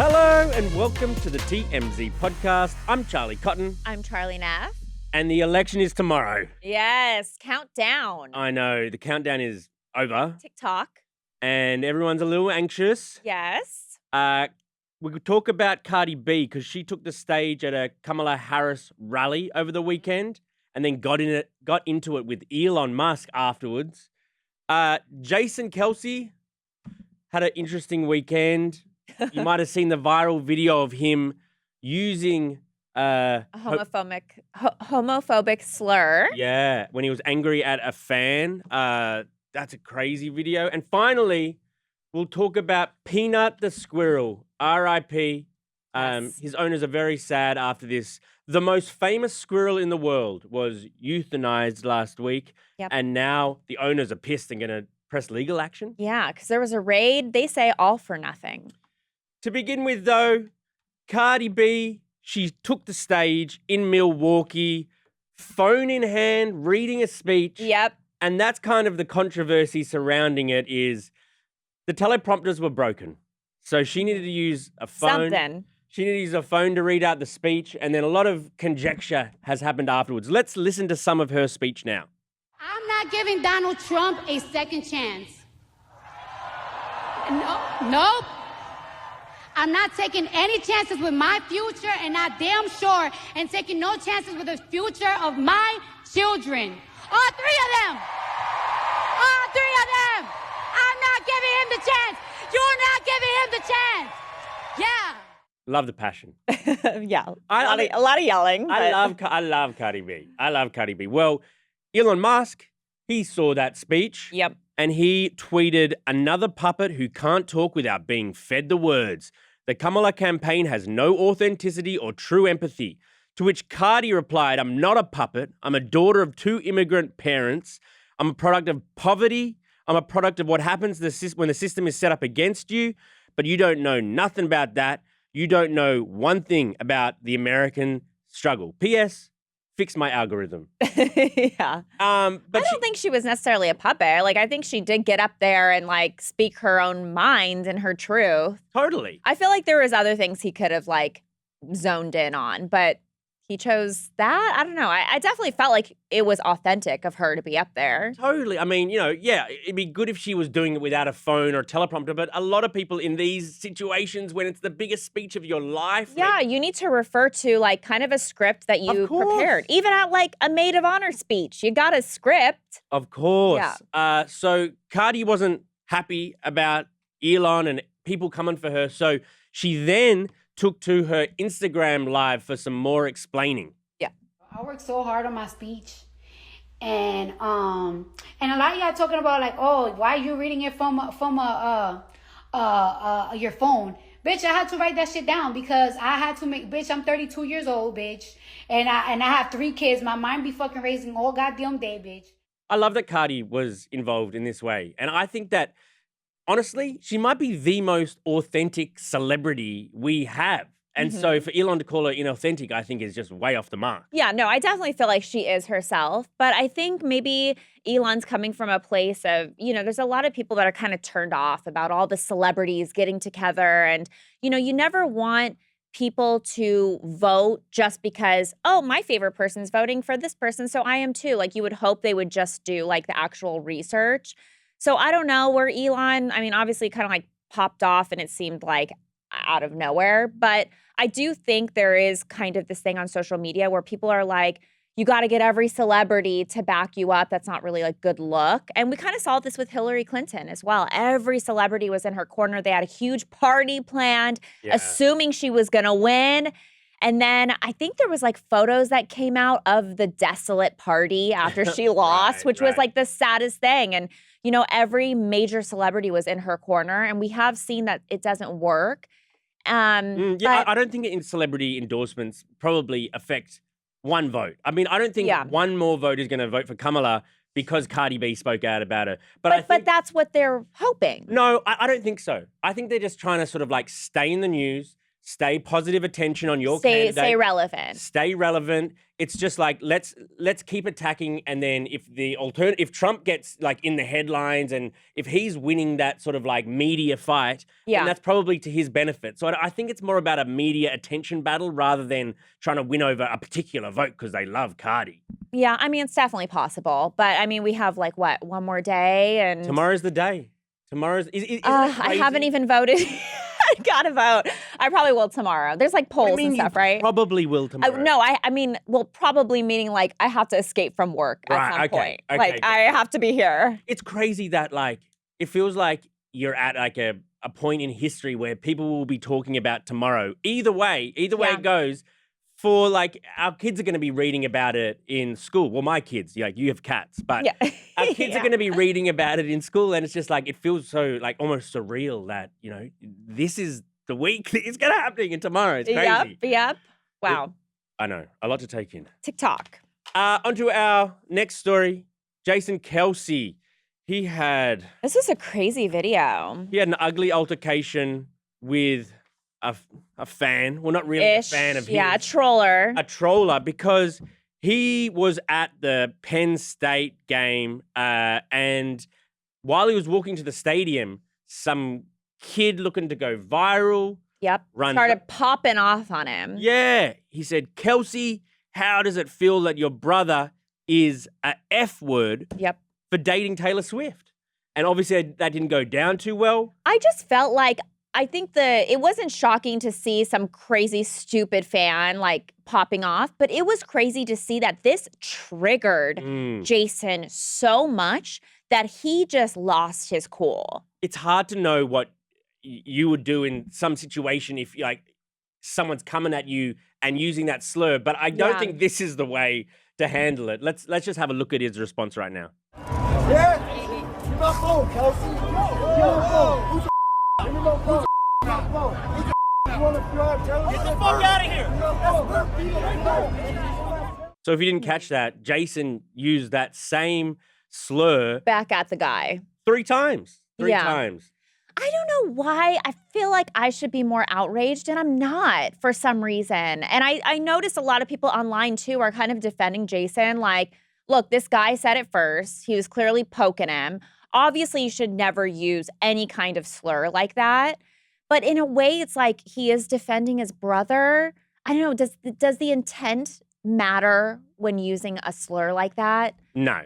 Hello and welcome to the TMZ podcast. I'm Charlie Cotton. I'm Charlie Neff. And the election is tomorrow. Yes, countdown. I know, the countdown is over. TikTok. And everyone's a little anxious. Yes. We could talk about Cardi B because she took the stage at a Kamala Harris rally over the weekend and then got into it with Elon Musk afterwards. Jason Kelsey had an interesting weekend. You might have seen the viral video of him using A homophobic slur. Yeah, when he was angry at a fan. That's a crazy video. And finally, we'll talk about Peanut the Squirrel, R.I.P. Yes. His owners are very sad after this. The most famous squirrel in the world was euthanized last week. Yep. And now the owners are pissed and going to press legal action. Yeah, because there was a raid. They say all for nothing. To begin with, though, Cardi B, she took the stage in Milwaukee, phone in hand, reading a speech. Yep. And that's kind of the controversy surrounding it is the teleprompters were broken. So she needed to use a phone. Something. She needed to use a phone to read out the speech. And then a lot of conjecture has happened afterwards. Let's listen to some of her speech now. I'm not giving Donald Trump a second chance. Nope. I'm not taking any chances with my future, and I damn sure and taking no chances with the future of my children. All three of them. All three of them. I'm not giving him the chance. You're not giving him the chance. Yeah. Love the passion. Yeah. A lot of yelling. I love Cardi B. I love Cardi B. Well, Elon Musk, he saw that speech. Yep. And he tweeted, another puppet who can't talk without being fed the words. The Kamala campaign has no authenticity or true empathy. To which Cardi replied, I'm not a puppet. I'm a daughter of two immigrant parents. I'm a product of poverty. I'm a product of what happens when the system is set up against you. But you don't know nothing about that. You don't know one thing about the American struggle. P.S. Fix my algorithm. Yeah. But I don't think she was necessarily a puppet. Like, I think she did get up there and, like, speak her own mind and her truth. Totally. I feel like there was other things he could have, like, zoned in on, but he chose that. I don't know. I definitely felt like it was authentic of her to be up there. Totally. I mean, yeah, it'd be good if she was doing it without a phone or a teleprompter, but a lot of people in these situations when it's the biggest speech of your life. Yeah, you need to refer to, like, kind of a script that you prepared. Even at, like, a maid of honor speech, you got a script. Of course. Yeah. So Cardi wasn't happy about Elon and people coming for her, so she then took to her Instagram live for some more explaining. Yeah. I worked so hard on my speech. And a lot of y'all talking about like, oh, why are you reading it from your phone? Bitch, I had to write that shit down because I had to bitch, I'm 32 years old, bitch. And I have 3 kids. My mind be fucking raising all goddamn day, bitch. I love that Cardi was involved in this way. And I think that honestly, she might be the most authentic celebrity we have. And so for Elon to call her inauthentic, I think is just way off the mark. Yeah, no, I definitely feel like she is herself. But I think maybe Elon's coming from a place of, there's a lot of people that are kind of turned off about all the celebrities getting together. And, you never want people to vote just because, oh, my favorite person's voting for this person, so I am too. Like, you would hope they would just do, like, the actual research. So I don't know where Elon, I mean, obviously kind of like popped off and it seemed like out of nowhere. But I do think there is kind of this thing on social media where people are like, you got to get every celebrity to back you up. That's not really like good look. And we kind of saw this with Hillary Clinton as well. Every celebrity was in her corner. They had a huge party planned, assuming she was going to win. And then I think there was like photos that came out of the desolate party after she lost, which was like the saddest thing. And every major celebrity was in her corner, and we have seen that it doesn't work. I don't think celebrity endorsements probably affect one vote. I mean, I don't think one more vote is going to vote for Kamala because Cardi B spoke out about her. But that's what they're hoping. No, I don't think so. I think they're just trying to sort of like stay in the news, stay positive attention on your Stay candidate. relevant. Stay relevant. It's just like let's keep attacking, and then if Trump gets like in the headlines and if he's winning that sort of like media fight, then that's probably to his benefit. So I think it's more about a media attention battle rather than trying to win over a particular vote because they love Cardi. Yeah, I mean it's definitely possible, but I mean we have like what, one more day, and Tomorrow's the day. Isn't it I haven't even voted. I gotta vote. I probably will tomorrow. There's like polls and stuff, right? Probably will tomorrow. No, I mean, well, probably meaning like I have to escape from work at some point. Like I have to be here. It's crazy that like it feels like you're at like a point in history where people will be talking about tomorrow. Either way it goes. For like our kids are going to be reading about it in school. Well, my kids, like you have cats, but our kids are going to be reading about it in school, and it's just like it feels so like almost surreal that this is the week that it's going to happen, and tomorrow it's crazy. Yep. Wow. I know, a lot to take in. TikTok. Onto our next story. Jason Kelce, This is a crazy video. He had an ugly altercation with a fan. Well, not really a fan of his. Yeah, a troller. A troller, because he was at the Penn State game, and while he was walking to the stadium, some kid looking to go viral. Started popping off on him. Yeah. He said, "Kelsey, how does it feel that your brother is a F word for dating Taylor Swift?" And obviously that didn't go down too well. I just felt like I think it wasn't shocking to see some crazy, stupid fan like popping off, but it was crazy to see that this triggered Jason so much that he just lost his cool. It's hard to know what you would do in some situation if like someone's coming at you and using that slur, but I don't think this is the way to handle it. Let's just have a look at his response right now. Yeah, give my phone, Kelsey. Give my phone. Who's give me my phone. You want to drive? Get the fuck out of here. So if you didn't catch that, Jason used that same slur back at the guy 3 times. 3 times. I don't know why. I feel like I should be more outraged, and I'm not for some reason. And I noticed a lot of people online, too, are kind of defending Jason. Like, look, this guy said it first. He was clearly poking him. Obviously, you should never use any kind of slur like that. But in a way, it's like he is defending his brother. I don't know. Does the intent matter when using a slur like that? No.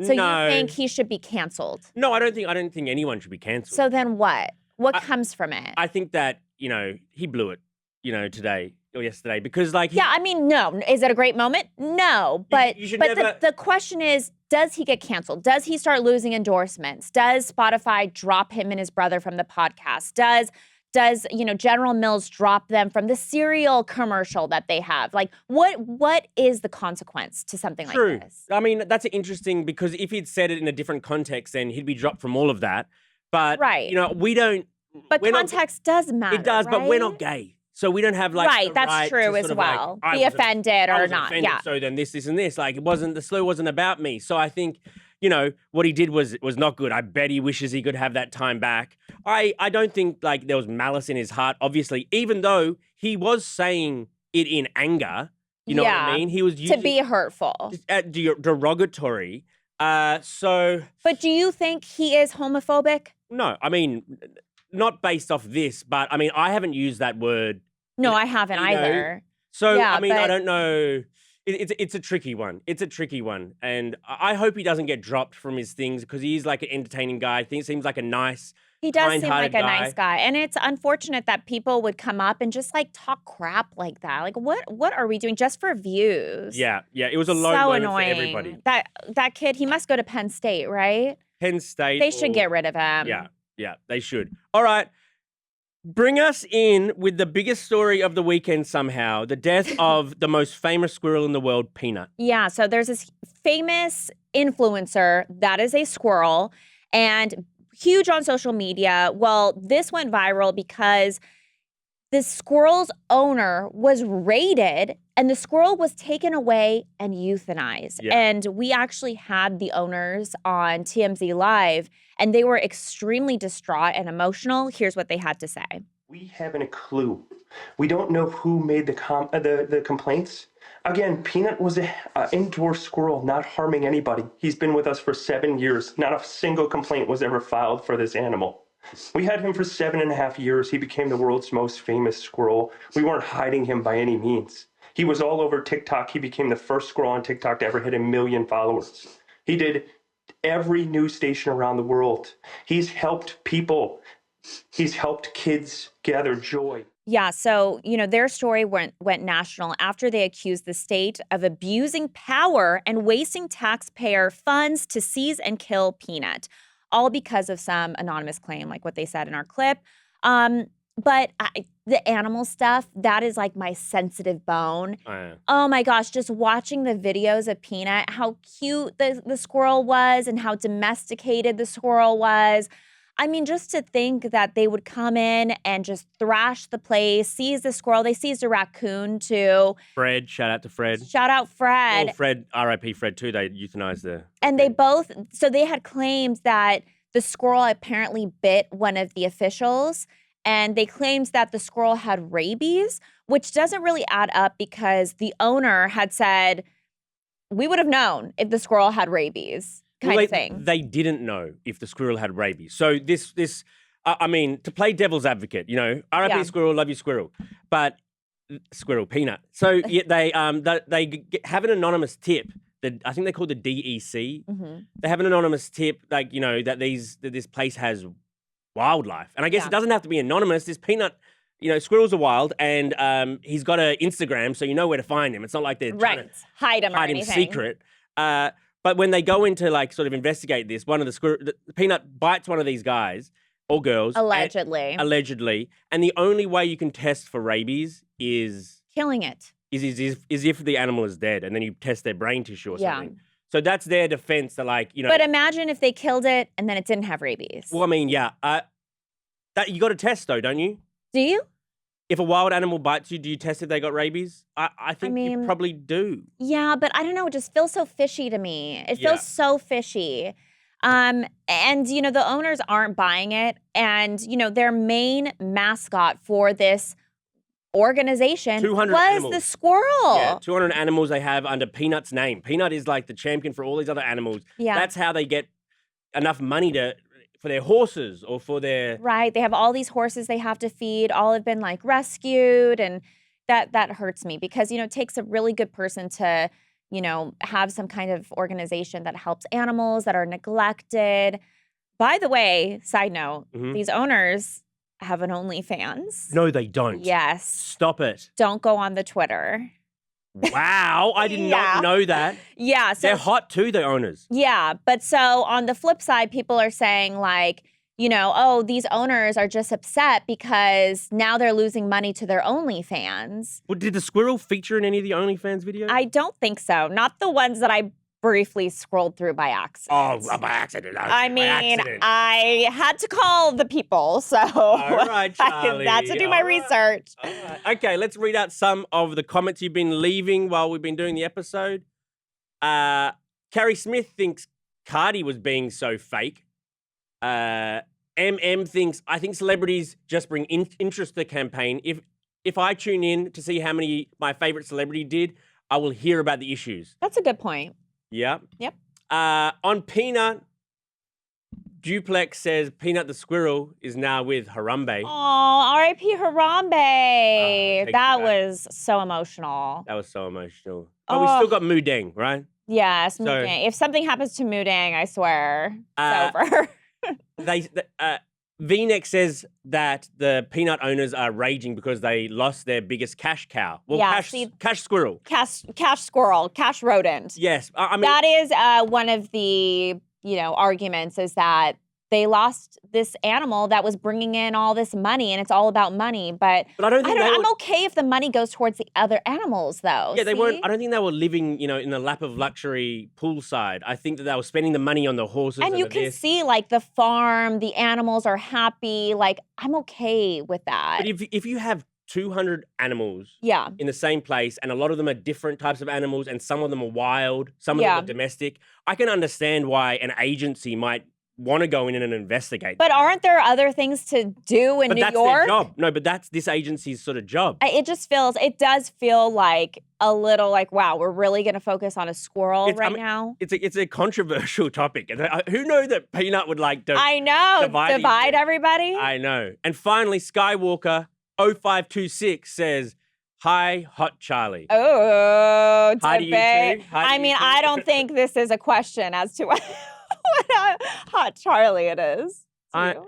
So you think he should be canceled? No, I don't think anyone should be canceled. So then what? What comes from it? I think that, he blew it, today or yesterday because like I mean, no. Is it a great moment? No. But the question is, does he get canceled? Does he start losing endorsements? Does Spotify drop him and his brother from the podcast? Does General Mills drop them from the cereal commercial that they have? Like, what is the consequence to something like this? I mean, that's interesting because if he'd said it in a different context, then he'd be dropped from all of that. But, we don't. But context does matter. It does, right? but we're not gay. So we don't have like that's true as well. Be offended or not. So then this, and this. Like the slur wasn't about me. So I think, what he did was not good. I bet he wishes he could have that time back. I don't think like there was malice in his heart, obviously, even though he was saying it in anger. You know what I mean? He was using to be hurtful. Derogatory. But do you think he is homophobic? No, I mean, not based off this, but I mean, I haven't used that word. No, I haven't either. So, I mean, I don't know. It's a tricky one. It's a tricky one. And I hope he doesn't get dropped from his things because he's like an entertaining guy. Seems like a nice, he does seem like a nice guy. And it's unfortunate that people would come up and just like talk crap like that. Like, what are we doing just for views? Yeah. It was a low moment for everybody. That kid, he must go to Penn State, right? Penn State. They should get rid of him. Yeah, they should. All right. Bring us in with the biggest story of the weekend somehow, the death of the most famous squirrel in the world, Peanut. Yeah, so there's this famous influencer that is a squirrel and huge on social media. Well, this went viral because the squirrel's owner was raided and the squirrel was taken away and euthanized. Yeah. And we actually had the owners on TMZ Live and they were extremely distraught and emotional. Here's what they had to say. We haven't a clue. We don't know who made the complaints. Again, Peanut was an indoor squirrel, not harming anybody. He's been with us for 7 years. Not a single complaint was ever filed for this animal. We had him for 7.5 years. He became the world's most famous squirrel. We weren't hiding him by any means. He was all over TikTok. He became the first squirrel on TikTok to ever hit 1 million followers. He did every news station around the world. He's helped people. He's helped kids gather joy. Yeah, so, their story went national after they accused the state of abusing power and wasting taxpayer funds to seize and kill Peanut, all because of some anonymous claim, like what they said in our clip. But the animal stuff, that is like my sensitive bone. Oh, yeah. Oh my gosh, just watching the videos of Peanut, how cute the squirrel was and how domesticated the squirrel was. I mean, just to think that they would come in and just thrash the place, seize the squirrel. They seized a raccoon too. Fred, shout out to Fred. Shout out Fred. Oh, Fred, R.I.P. Fred too. They euthanized the. And they both, so they had claimed that the squirrel apparently bit one of the officials, and they claimed that the squirrel had rabies, which doesn't really add up because the owner had said, we would have known if the squirrel had rabies. Kind of thing. They didn't know if the squirrel had rabies. So I mean, to play devil's advocate, R.I.P. Squirrel, love you Squirrel, but Squirrel, Peanut. So yeah, they have an anonymous tip that I think they call the DEC. Mm-hmm. They have an anonymous tip, like that this place has wildlife, and I guess it doesn't have to be anonymous. This Peanut. Squirrels are wild, and he's got an Instagram, so you know where to find him. It's not like they're trying to hide him or hide him anything. secret. But when they go into sort of investigate this, one of the Peanut bites one of these guys or girls. Allegedly. And the only way you can test for rabies is killing it. Is if the animal is dead, and then you test their brain tissue or Yeah. something. So that's their defense. They're like, But imagine if they killed it and then it didn't have rabies. Well, I mean, yeah. That you got to test though, don't you? Do you? If a wild animal bites you, do you test if they got rabies? I think you probably do. Yeah, but I don't know. It just feels so fishy to me. It feels so fishy. And, the owners aren't buying it. And, their main mascot for this organization 200 was animals. the squirrel. Yeah, 200 animals they have under Peanut's name. Peanut is like the champion for all these other animals. Yeah. That's how they get enough money for their horses or for their... Right. They have all these horses they have to feed. All have been rescued. And that hurts me because, it takes a really good person to, have some kind of organization that helps animals that are neglected. By the way, side note, these owners have an OnlyFans. No, they don't. Yes. Stop it. Don't go on the Twitter. Wow. I did not know that. Yeah. So, they're hot too, the owners. Yeah. But so on the flip side, people are saying these owners are just upset because now they're losing money to their OnlyFans. Well, did the squirrel feature in any of the OnlyFans videos? I don't think so. Not the ones that I briefly scrolled through by accident. Oh, by accident. I mean, I had to call the people, so all right, Charlie. I had to do my research. All right. Okay, let's read out some of the comments you've been leaving while we've been doing the episode. Carrie Smith thinks Cardi was being so fake. MM thinks, I think celebrities just bring interest to the campaign. If I tune in to see how many my favorite celebrity did, I will hear about the issues. That's a good point. Yeah. Yep. On Peanut, Duplex says Peanut the squirrel is now with Harambe. Oh, R.I.P. Harambe. Take That you back. was so emotional. That was so emotional. But we still got Mudeng, right? Yes, So- Mudang. If something happens to Mudang, I swear, it's over. V-Neck says that the Peanut owners are raging because they lost their biggest cash cow. Well, Yeah, cash squirrel. Cash squirrel, cash rodent. Yes. I mean, That is one of the, arguments is that they lost this animal that was bringing in all this money, and it's all about money. But I don't think I'm okay if the money goes towards the other animals, though. Yeah, they see? weren't. I don't think they were living, in the lap of luxury poolside. I think that they were spending the money on the horses. And you can see, the farm, the animals are happy. I'm okay with that. But if you have 200 animals Yeah. in the same place, and a lot of them are different types of animals, and some of them are wild, some of them are domestic, I can understand why an agency might want to go in and investigate. But aren't there other things to do in But New that's York? their job. No, but that's this agency's sort of job. It does feel like a little like, wow, we're really going to focus on a squirrel now. It's a controversial topic. And who knew that Peanut would like to I know. divide everybody. I know. And finally, Skywalker 0526 says, "Hi, Hot Charlie." Oh, Hi to you debate. too. Hi to I you mean, too. I don't think this is a question as to what Hot Charlie it is. I don't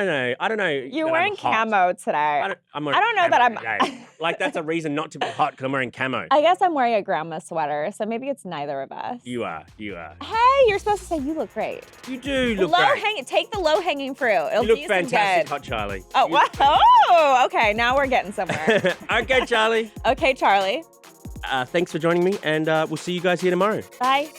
know. You're that wearing I'm hot. camo today. I'm wearing I don't know that camo I'm- today. Like, that's a reason not to be hot because I'm wearing camo. I guess I'm wearing a grandma sweater, so maybe it's neither of us. You are. Hey, you're supposed to say you look great. You do look great. Take the low hanging fruit. It'll You do look you some fantastic, good. Hot Charlie. Oh, You wow. look fantastic. Oh, okay. Now we're getting somewhere. Okay, Charlie. Okay, Charlie. Thanks for joining me, and we'll see you guys here tomorrow. Bye.